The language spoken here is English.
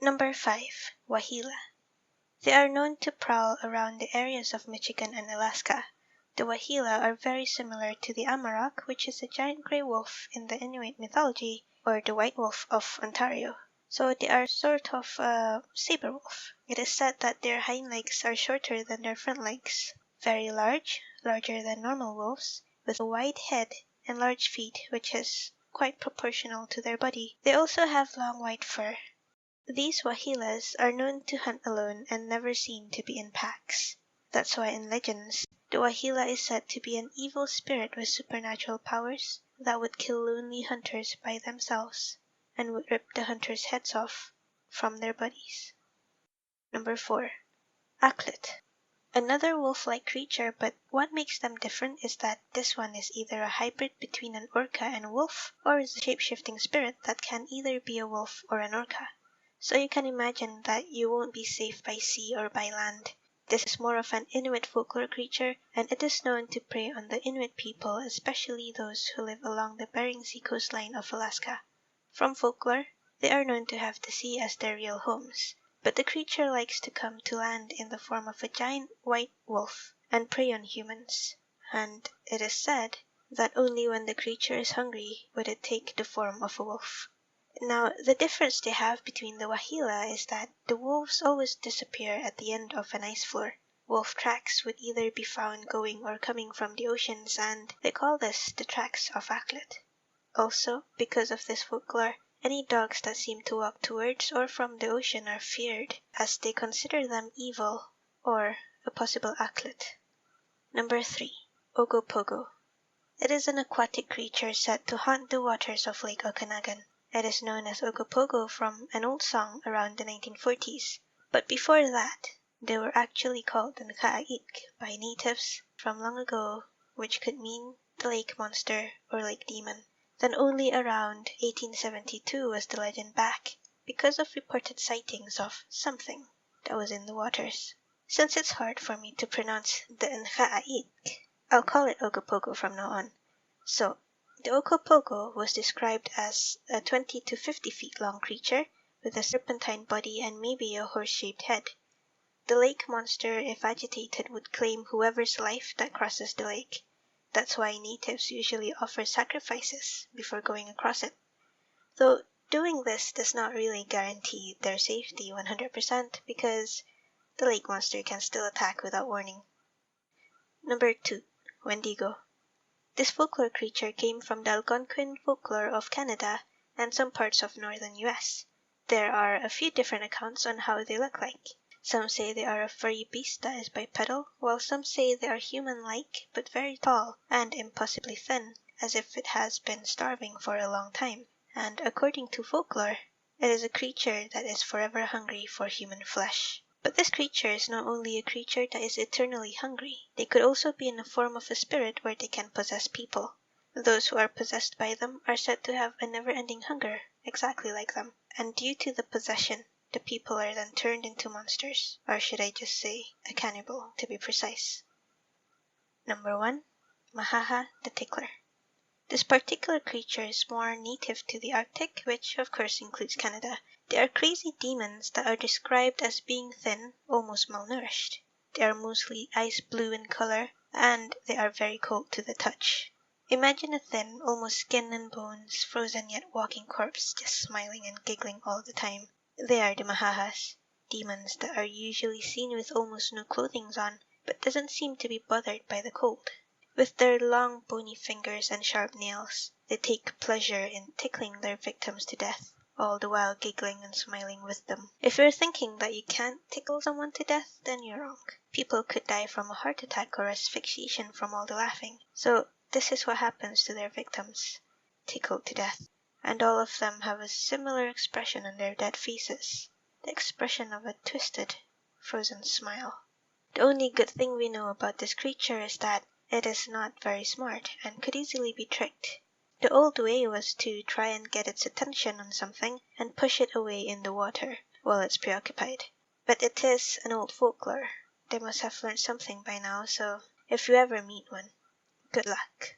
Number 5. Waheela. They are known to prowl around the areas of Michigan and Alaska. The Waheela are very similar to the Amarok, which is a giant grey wolf in the Inuit mythology, or the white wolf of Ontario. So they are sort of a saber wolf. It is said that their hind legs are shorter than their front legs, very large, larger than normal wolves, with a wide head and large feet, which is quite proportional to their body. They also have long white fur. These Waheelas are known to hunt alone and never seen to be in packs. That's why in legends, the Waheela is said to be an evil spirit with supernatural powers that would kill lonely hunters by themselves and would rip the hunters' heads off from their bodies. Number 4. Akhlut. Another wolf-like creature, but what makes them different is that this one is either a hybrid between an orca and a wolf, or is a shape-shifting spirit that can either be a wolf or an orca. So you can imagine that you won't be safe by sea or by land. This is more of an Inuit folklore creature, and it is known to prey on the Inuit people, especially those who live along the Bering Sea coastline of Alaska. From folklore, they are known to have the sea as their real homes, but the creature likes to come to land in the form of a giant white wolf and prey on humans, and it is said that only when the creature is hungry would it take the form of a wolf. Now, the difference they have between the Waheela is that the wolves always disappear at the end of an ice floor. Wolf tracks would either be found going or coming from the oceans, and they call this the tracks of Akhlut. Also, because of this folklore, any dogs that seem to walk towards or from the ocean are feared, as they consider them evil or a possible Akhlut. Number 3. Ogopogo. It is an aquatic creature said to haunt the waters of Lake Okanagan. It is known as Ogopogo from an old song around the 1940s, but before that, they were actually called Nka'it by natives from long ago, which could mean the lake monster or lake demon. Then only around 1872 was the legend back, because of reported sightings of something that was in the waters. Since it's hard for me to pronounce the Nka'it, I'll call it Ogopogo from now on. So, the Ogopogo was described as a 20 to 50 feet long creature with a serpentine body and maybe a horse-shaped head. The lake monster, if agitated, would claim whoever's life that crosses the lake. That's why natives usually offer sacrifices before going across it. Though doing this does not really guarantee their safety 100% because the lake monster can still attack without warning. Number 2. Wendigo. This folklore creature came from the Algonquin folklore of Canada and some parts of Northern U.S. There are a few different accounts on how they look like. Some say they are a furry beast that is bipedal, while some say they are human-like but very tall and impossibly thin, as if it has been starving for a long time. And according to folklore, it is a creature that is forever hungry for human flesh. But this creature is not only a creature that is eternally hungry, they could also be in the form of a spirit where they can possess people. Those who are possessed by them are said to have a never-ending hunger, exactly like them, and due to the possession, the people are then turned into monsters, or should I just say, a cannibal to be precise. Number 1. Mahaha the Tickler. This particular creature is more native to the Arctic, which of course includes Canada. They are crazy demons that are described as being thin, almost malnourished. They are mostly ice blue in color, and they are very cold to the touch. Imagine a thin, almost skin and bones, frozen yet walking corpse just smiling and giggling all the time. They are the Mahahas, demons that are usually seen with almost no clothing on, but doesn't seem to be bothered by the cold. With their long bony fingers and sharp nails, they take pleasure in tickling their victims to death, all the while giggling and smiling with them. If you're thinking that you can't tickle someone to death, then you're wrong. People could die from a heart attack or asphyxiation from all the laughing. So this is what happens to their victims, tickled to death. And all of them have a similar expression on their dead faces, the expression of a twisted, frozen smile. The only good thing we know about this creature is that it is not very smart and could easily be tricked. The old way was to try and get its attention on something and push it away in the water while it's preoccupied. But it is an old folklore. They must have learned something by now, so if you ever meet one, good luck.